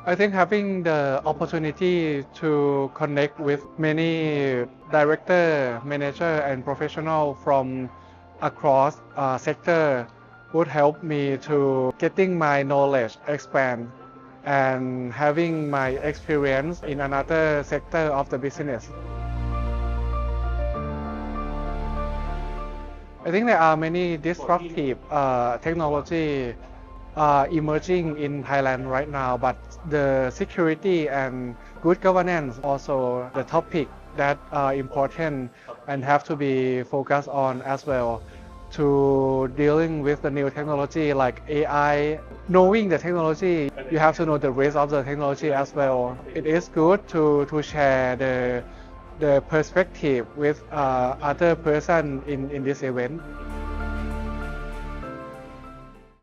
I think having the opportunity to connect with many director, manager, and professional from across sector would help me to getting my knowledge expand and having my experience in another sector of the business. I think there are many disruptive technology emerging in Thailand right now, but the security and good governance also the topic that are important and have to be focused on as well to dealing with the new technology like AI. Knowing the technology, you have to know the risk of the technology as well. It is good to share the perspective with other person in this event.